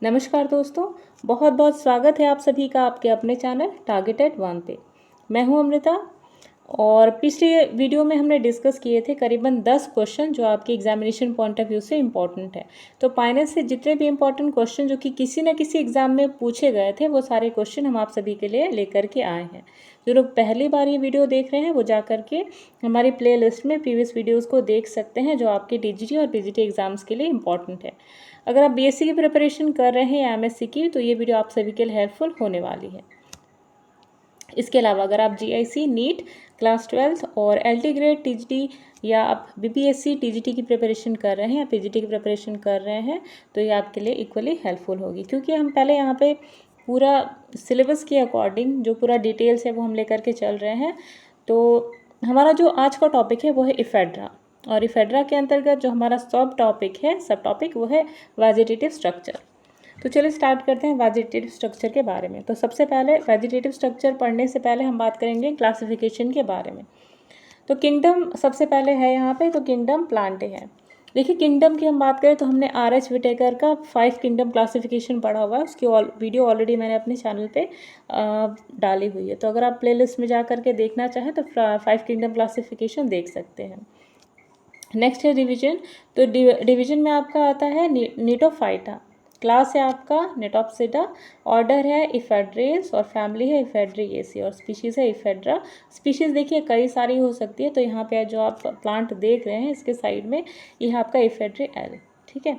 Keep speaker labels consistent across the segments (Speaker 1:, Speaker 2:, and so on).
Speaker 1: नमस्कार दोस्तों, बहुत बहुत स्वागत है आप सभी का आपके अपने चैनल टारगेटेड वन पे। मैं हूं अमृता और पिछले वीडियो में हमने डिस्कस किए थे करीबन 10 क्वेश्चन जो आपके एग्जामिनेशन पॉइंट ऑफ व्यू से इम्पॉर्टेंट है। तो पाइनल से जितने भी इम्पॉर्टेंट क्वेश्चन जो कि किसी न किसी एग्जाम में पूछे गए थे वो सारे क्वेश्चन हम आप सभी के लिए लेकर के आए हैं। जो लोग पहली बार ये वीडियो देख रहे हैं वो जा करके हमारी प्ले लिस्ट में प्रीवियस वीडियोज़ को देख सकते हैं जो आपके टीजीटी और पीजीटी एग्जाम्स के लिए इम्पॉर्टेंट है। अगर आप बीएससी की प्रिपरेशन कर रहे हैं या एमएससी की तो ये वीडियो आप सभी के लिए हेल्पफुल होने वाली है। इसके अलावा अगर आप जीआईसी, नीट, क्लास 12 और एलटी ग्रेड टीजीटी या आप बीपीएससी टीजीटी की प्रिपरेशन कर रहे हैं या पीजीटी की प्रिपरेशन कर रहे हैं तो ये आपके लिए इक्वली हेल्पफुल होगी, क्योंकि हम पहले यहाँ पे पूरा सिलेबस के अकॉर्डिंग जो पूरा डिटेल्स है वो हम लेकर के चल रहे हैं। तो हमारा जो आज का टॉपिक है वो है इफेड्रा, और इफेड्रा के अंतर्गत जो हमारा सब टॉपिक वो है वेजिटेटिव स्ट्रक्चर। तो चलिए स्टार्ट करते हैं वेजिटेटिव स्ट्रक्चर के बारे में। तो सबसे पहले वेजिटेटिव स्ट्रक्चर पढ़ने से पहले हम बात करेंगे क्लासिफिकेशन के बारे में। तो किंगडम सबसे पहले है यहाँ पे, तो किंगडम प्लांटे है। देखिए किंगडम की हम बात करें तो हमने आर.एच. विटेकर का 5 किंगडम क्लासिफिकेशन पढ़ा हुआ है, उसकी वीडियो ऑलरेडी मैंने अपने चैनल पे डाली हुई है। तो अगर आप प्लेलिस्ट में जा करके देखना चाहें तो 5 किंगडम क्लासिफिकेशन देख सकते हैं। नेक्स्ट है डिवीजन। तो डिवीजन में आपका आता है निटोफाइटा, क्लास है आपका नेटोप्सिटा, ऑर्डर है इफेड्रेस और फैमिली है इफेड्रिएसी और स्पीशीज़ है इफेड्रा। स्पीशीज़ देखिए कई सारी हो सकती है, तो यहाँ पे जो आप प्लांट देख रहे हैं इसके साइड में यह आपका इफेड्रिएल, ठीक है।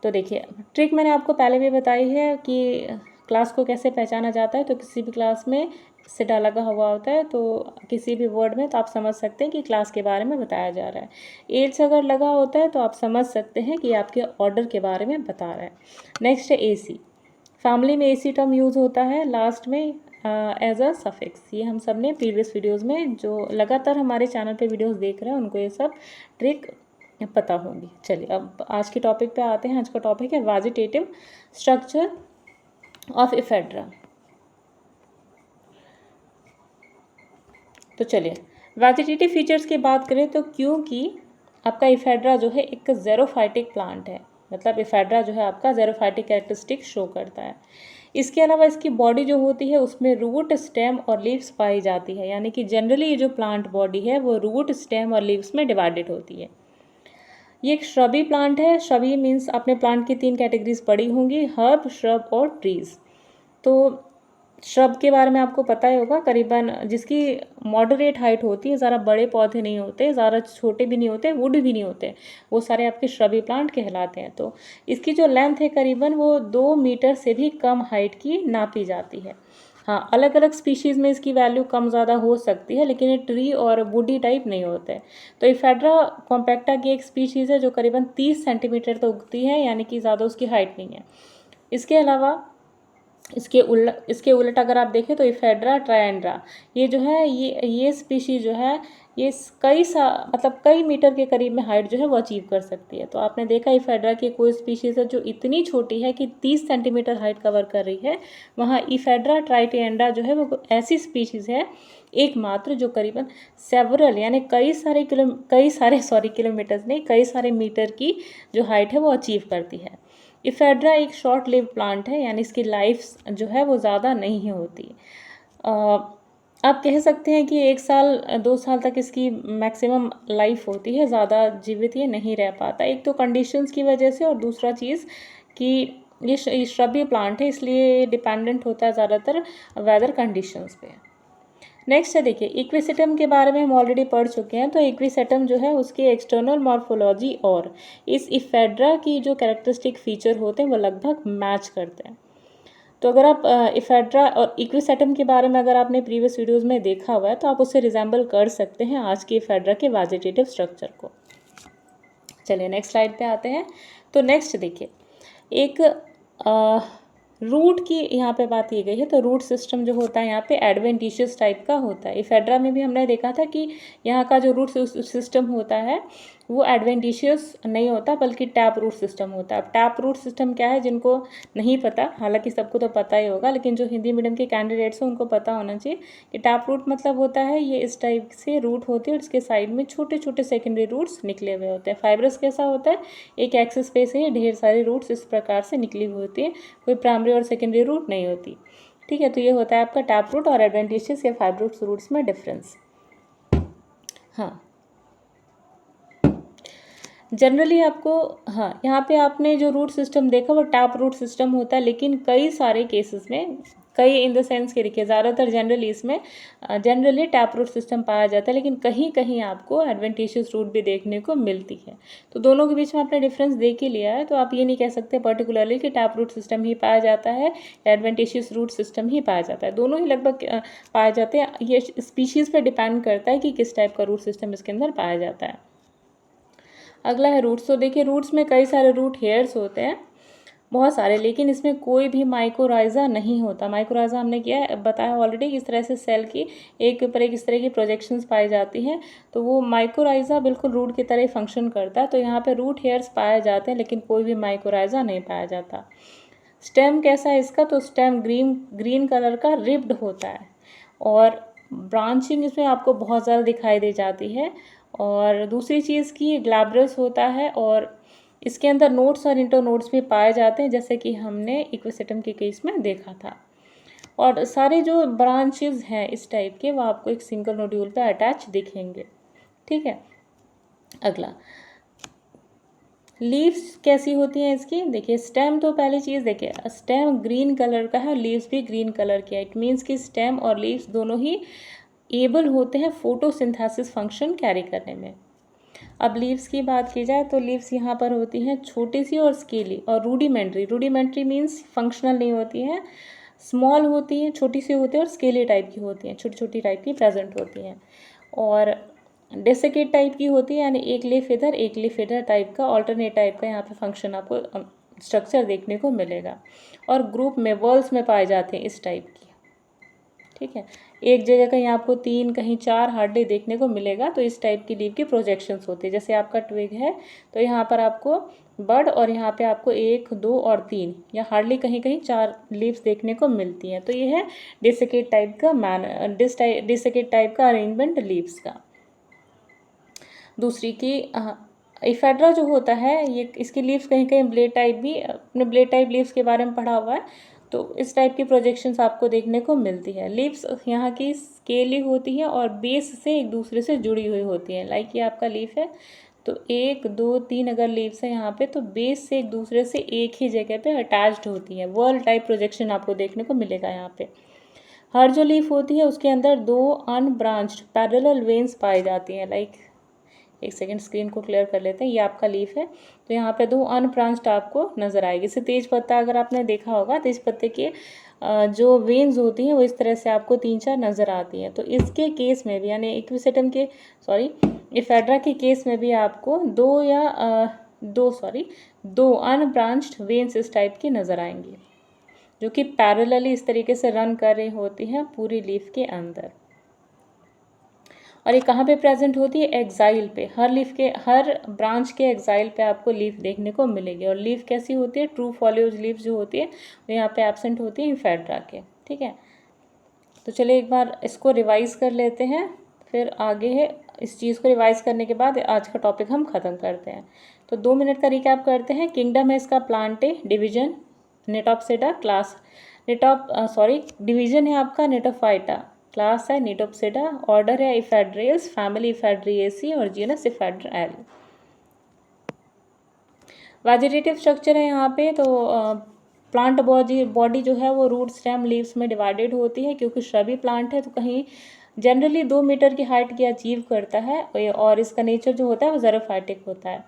Speaker 1: तो देखिए ट्रिक मैंने आपको पहले भी बताई है कि क्लास को कैसे पहचाना जाता है। तो किसी भी क्लास में सिटा लगा हुआ होता है तो किसी भी वर्ड में तो आप समझ सकते हैं कि क्लास के बारे में बताया जा रहा है। एल्स अगर लगा होता है तो आप समझ सकते हैं कि आपके ऑर्डर के बारे में बता रहा है। नेक्स्ट है एसी, फैमिली में एसी टर्म यूज़ होता है लास्ट में एज अ सफिक्स। ये हम सब ने प्रीवियस वीडियोज़ में जो लगातार हमारे चैनल पर वीडियोज़ देख रहे हैं उनको ये सब ट्रिक पता होंगी। चलिए अब आज के टॉपिक पे आते हैं। आज का टॉपिक है वेजिटेटिव स्ट्रक्चर ऑफ इफेड्रा। तो चलिए वेजिटेटिव फीचर्स की बात करें तो क्योंकि आपका इफेड्रा जो है एक ज़ेरोफाइटिक प्लांट है, मतलब इफेड्रा जो है आपका ज़ेरोफाइटिक कैरेक्टरिस्टिक शो करता है। इसके अलावा इसकी बॉडी जो होती है उसमें रूट, स्टेम और लीव्स पाई जाती है, यानी कि जनरली ये जो प्लांट बॉडी है वो रूट, स्टेम और लीव्स में डिवाइडेड होती है। ये एक श्रबी प्लांट है। श्रबी मीन्स आपने प्लांट की 3 कैटेगरीज पढ़ी होंगी, हर्ब, श्रब और ट्रीज। तो श्रब के बारे में आपको पता ही होगा, करीबन जिसकी मॉडरेट हाइट होती है, ज़्यादा बड़े पौधे नहीं होते, ज़्यादा छोटे भी नहीं होते, वुड भी नहीं होते, वो सारे आपके श्रबी प्लांट कहलाते हैं। तो इसकी जो लेंथ है करीबन वो 2 मीटर से भी कम हाइट की नापी जाती है। हाँ, अलग अलग स्पीशीज़ में इसकी वैल्यू कम ज़्यादा हो सकती है, लेकिन ये ट्री और वुडी टाइप नहीं होते। तो इफेड्रा कॉम्पैक्टा की एक स्पीशीज़ है जो करीबन 30 सेंटीमीटर तक उगती है, यानी कि ज़्यादा उसकी हाइट नहीं है। इसके अलावा इसके उलट अगर आप देखें तो इफेड्रा ट्रायेंड्रा, ये जो है ये स्पीशीज जो है ये कई मीटर के करीब में हाइट जो है वो अचीव कर सकती है। तो आपने देखा इफेड्रा की कोई स्पीशीज़ है जो इतनी छोटी है कि 30 सेंटीमीटर हाइट कवर कर रही है, वहाँ इफेड्रा ट्राइटिएंड्रा जो है वो ऐसी स्पीशीज़ है एकमात्र जो करीबन सेवरल यानी कई सारे मीटर की जो हाइट है वो अचीव करती है। इफेड्रा एक शॉर्ट लिव प्लांट है, यानी इसकी लाइफ जो है वो ज़्यादा नहीं होती। आप कह सकते हैं कि 1 साल 2 साल तक इसकी मैक्सिमम लाइफ होती है, ज़्यादा जीवित ये नहीं रह पाता। एक तो कंडीशंस की वजह से और दूसरा चीज़ कि ये श्रबी प्लांट है, इसलिए डिपेंडेंट होता है ज़्यादातर वेदर कंडीशंस पे। नेक्स्ट है देखिए इक्विसेटम के बारे में हम ऑलरेडी पढ़ चुके हैं। तो इक्विसेटम जो है उसकी एक्सटर्नल मॉर्फोलॉजी और इस इफेड्रा की जो कैरेक्टरिस्टिक फीचर होते हैं वो लगभग मैच करते हैं। तो अगर आप इफेड्रा और इक्विसेटम के बारे में अगर आपने प्रीवियस वीडियोज़ में देखा हुआ है तो आप उससे रिजेंबल कर सकते हैं आज की इफेड्रा के वेजिटेटिव स्ट्रक्चर को। चलिए नेक्स्ट स्लाइड पे आते हैं। तो नेक्स्ट देखिए एक रूट की यहाँ पे बात की गई है। तो रूट सिस्टम जो होता है यहाँ पे एडवेंटिशियस टाइप का होता है। इफेड्रा में भी हमने देखा था कि यहाँ का जो रूट सिस्टम होता है वो एडवेंटिशियस नहीं होता बल्कि टैप रूट सिस्टम होता है। अब टैप रूट सिस्टम क्या है, जिनको नहीं पता, हालांकि सबको तो पता ही होगा, लेकिन जो हिंदी मीडियम के कैंडिडेट्स हैं उनको पता होना चाहिए कि टैप रूट मतलब होता है ये इस टाइप से रूट होती है और इसके साइड में छोटे छोटे सेकेंडरी रूट्स निकले हुए होते हैं। फाइब्रस कैसा होता है, एक एक्सिस पे से ढेर सारे रूट्स इस प्रकार से निकली हुई होती है, कोई प्राइमरी और सेकेंडरी रूट नहीं होती। ठीक है, तो ये होता है आपका टैप रूट और एडवेंटिशियस या फाइब्रस रूट्स में डिफरेंस। हाँ, जनरली आपको, हाँ, यहाँ पे आपने जो रूट सिस्टम देखा वो टैप रूट सिस्टम होता है, लेकिन कई सारे केसेस में, कई इन द सेंस के देखिए ज़्यादातर जनरली इसमें जनरली टैप रूट सिस्टम पाया जाता है, लेकिन कहीं कहीं आपको एडवेंटिशियस रूट भी देखने को मिलती है। तो दोनों के बीच में आपने डिफरेंस देख ही लिया है, तो आप ये नहीं कह सकते पर्टिकुलरली कि टैप रूट सिस्टम ही पाया जाता है या एडवेंटिशियस रूट सिस्टम ही पाया जाता है। दोनों ही लगभग पाए जाते हैं। ये स्पीशीज़ पर डिपेंड करता है कि किस टाइप का रूट सिस्टम इसके अंदर पाया जाता है। अगला है रूट्स। तो देखिए रूट्स में कई सारे रूट हेयर्स होते हैं, बहुत सारे, लेकिन इसमें कोई भी माइकोराइजा नहीं होता। माइकोराइजा हमने किया बताया ऑलरेडी, इस तरह से सेल की एक के ऊपर एक इस तरह की प्रोजेक्शंस पाई जाती हैं, तो वो माइकोराइजा बिल्कुल रूट की तरह ही फंक्शन करता है। तो यहाँ पे रूट हेयर्स पाए जाते हैं, लेकिन कोई भी माइकोराइजा नहीं पाया जाता। स्टेम कैसा है इसका, तो स्टेम ग्रीन कलर का रिब्ड होता है और ब्रांचिंग इसमें आपको बहुत ज़्यादा दिखाई दे जाती है। और दूसरी चीज़ की ग्लैब्रस होता है और इसके अंदर नोड्स और इंटरनोड्स भी पाए जाते हैं, जैसे कि हमने इक्विसेटम के केस में देखा था। और सारे जो ब्रांचेस हैं इस टाइप के वो आपको एक सिंगल नोड्यूल पे अटैच दिखेंगे। ठीक है, अगला लीव्स कैसी होती हैं इसकी। देखिए स्टेम, तो पहली चीज़ देखिए स्टेम ग्रीन कलर का है, लीव्स भी ग्रीन कलर के है। इट मीन्स कि स्टेम और लीव्स दोनों ही एबल होते हैं फोटोसिंथेसिस फंक्शन कैरी करने में। अब लीव्स की बात की जाए तो लीव्स यहाँ पर होती हैं छोटी सी और स्केली और रूडिमेंट्री। रूडिमेंट्री मीन्स फंक्शनल नहीं होती हैं, स्मॉल होती हैं, छोटी सी होती है और स्केली टाइप की होती हैं, छोटी छोटी टाइप की प्रेजेंट होती हैं। और डेसिकेट टाइप की होती है, यानी एक लीफ इधर टाइप का ऑल्टरनेट टाइप का यहाँ पे फंक्शन आपको स्ट्रक्चर देखने को मिलेगा। और ग्रुप में वर्ल्स में पाए जाते हैं इस टाइप की। ठीक है, एक जगह कहीं आपको 3 कहीं 4 हार्डली देखने को मिलेगा। तो इस टाइप की लीव की प्रोजेक्शंस होती है। जैसे आपका ट्विग है तो यहाँ पर आपको बड और यहाँ पे आपको 1 2 और 3 या हार्डली कहीं कहीं 4 लीव्स देखने को मिलती हैं। तो ये है डिसेकेट टाइप का डिसेकेट टाइप का अरेंजमेंट लीव्स का। दूसरी की इफेड्रा जो होता है ये, इसकी लीव्स कहीं कहीं ब्लेड टाइप भी, अपने ब्लेड टाइप लीव्स के बारे में पढ़ा हुआ है, तो इस टाइप की प्रोजेक्शंस आपको देखने को मिलती है। लीव्स यहाँ की स्केली होती हैं और बेस से एक दूसरे से जुड़ी हुई होती हैं। लाइक ये आपका लीफ है तो 1 2 3 अगर लीव्स है यहाँ पे, तो बेस से एक दूसरे से एक ही जगह पे अटैच्ड होती हैं। वर्ल टाइप प्रोजेक्शन आपको देखने को मिलेगा यहाँ पे। हर जो लीफ होती है उसके अंदर 2 अनब्रांच्ड पैरेलल वेन्स पाई जाती हैं। लाइक एक सेकेंड स्क्रीन को क्लियर कर लेते हैं। ये आपका लीफ है तो यहाँ पे 2 अनब्रांच्ड आपको नजर आएगी। जैसे तेज पत्ता अगर आपने देखा होगा, तेज पत्ते के जो वेन्स होती हैं वो इस तरह से आपको 3-4 नजर आती हैं। तो इसके केस में भी, यानी इक्विसेटम के इफेड्रा के केस में भी आपको 2 अनब्रांच्ड वेन्स इस टाइप की नजर आएंगी, जो कि पैरेलली इस तरीके से रन कर रही होती हैं पूरी लीफ के अंदर। और ये कहाँ पे प्रेजेंट होती है, एक्साइल पे। हर ब्रांच के एक्साइल पे आपको लीफ देखने को मिलेगी। और लीफ कैसी होती है, ट्रू फॉलियोज लीफ जो होती है वो यहाँ पे एब्सेंट होती है इफेड्रा के। ठीक है, तो चलिए एक बार इसको रिवाइज कर लेते हैं, फिर आगे है इस चीज़ को रिवाइज करने के बाद आज का टॉपिक हम ख़त्म करते हैं। तो 2 मिनट का रिकैप करते हैं। किंगडम है इसका प्लांटे, डिवीजन नेटॉप्सिडा, क्लास डिवीजन है आपका नेटोफाइटा, क्लास है नेटोप्सिडा, ऑर्डर है इफेड्रियल्स, फैमिली इफेड्रिएसी और जीनस इफेड्रा। वेजिटेटिव स्ट्रक्चर है यहाँ पे, तो प्लांट बॉडी जो है वो रूट स्टेम लीव्स में डिवाइडेड होती है। क्योंकि श्रबी प्लांट है तो कहीं जनरली 2 मीटर की हाइट की अचीव करता है और इसका नेचर जो होता है वो ज़ेरोफाइटिक होता है।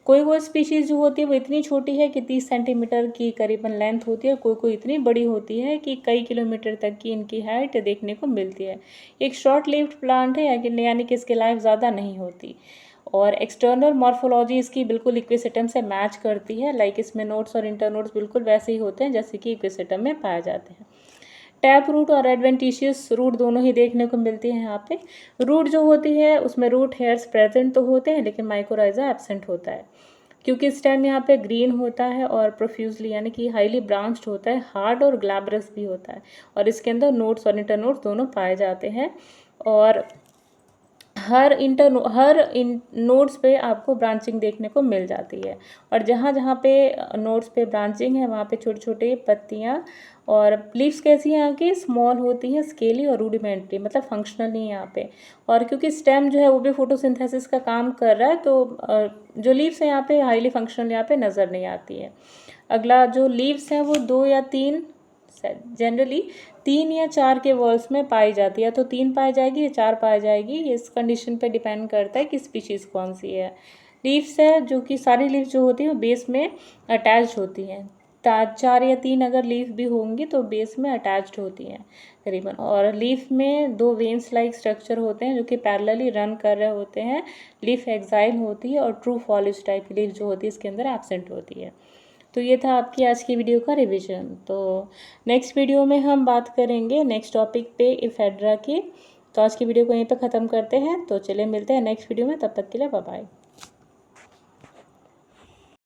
Speaker 1: कोई स्पीशीज़ जो होती है वो इतनी छोटी है कि 30 सेंटीमीटर की करीबन लेंथ होती है, कोई इतनी बड़ी होती है कि कई किलोमीटर तक की इनकी हाइट देखने को मिलती है। एक शॉर्ट लिव्ड प्लांट है, यानी कि इसकी लाइफ ज़्यादा नहीं होती। और एक्सटर्नल मॉर्फोलॉजी इसकी बिल्कुल इक्विसेटम से मैच करती है। लाइक इसमें नोड्स और इंटरनोड्स बिल्कुल वैसे ही होते हैं जैसे कि इक्विसेटम में पाए जाते हैं। टैप रूट और एडवेंटिशियस रूट दोनों ही देखने को मिलती है यहाँ पे। रूट जो होती है उसमें रूट हेयर्स प्रेजेंट तो होते हैं लेकिन माइकोराइजा एब्सेंट होता है, क्योंकि स्टेम यहाँ पे ग्रीन होता है और प्रोफ्यूजली यानी कि हाईली ब्रांच्ड होता है, हार्ड और ग्लैब्रस भी होता है, और इसके अंदर नोड्स और इंटरनोड्स दोनों पाए जाते हैं। और हर नोड्स पे आपको ब्रांचिंग देखने को मिल जाती है, और जहाँ जहाँ पे नोड्स पे ब्रांचिंग है वहाँ पे छोटे छोटे पत्तियाँ। और लीव्स कैसी हैं यहाँ की, स्मॉल होती हैं, स्केली और रूडिमेंट्री, मतलब फंक्शनल नहीं है यहाँ पे। और क्योंकि स्टेम जो है वो भी फोटोसिंथेसिस का काम कर रहा है, तो जो लीव्स हैं यहाँ पे हाईली फंक्शनल यहाँ पे नज़र नहीं आती है। अगला जो लीव्स हैं वो 2 या 3, जनरली 3 या 4 के वॉल्स में पाई जाती है, तो 3 पाई जाएगी या 4 पाई जाएगी, ये इस कंडीशन पे डिपेंड करता है कि स्पीशीज़ कौन सी है। लीव्स है जो कि सारी लीव्स जो होती हैं वो बेस में अटैच होती हैं, 4 या 3 अगर लीफ भी होंगी तो बेस में अटैच्ड होती हैं करीबन। और लीफ में 2 वेन्स लाइक स्ट्रक्चर होते हैं जो कि पैरेलली रन कर रहे होते हैं। लीफ एक्साइल होती है और ट्रू फॉलिज टाइप की लीफ जो होती है इसके अंदर एब्सेंट होती है। तो ये था आपकी आज की वीडियो का रिवीजन। तो नेक्स्ट वीडियो में हम बात करेंगे नेक्स्ट टॉपिक पे इफेड्रा की। तो आज की वीडियो को यहीं पे ख़त्म करते हैं, तो चलिए मिलते हैं नेक्स्ट वीडियो में, तब तक के लिए बाय बाय।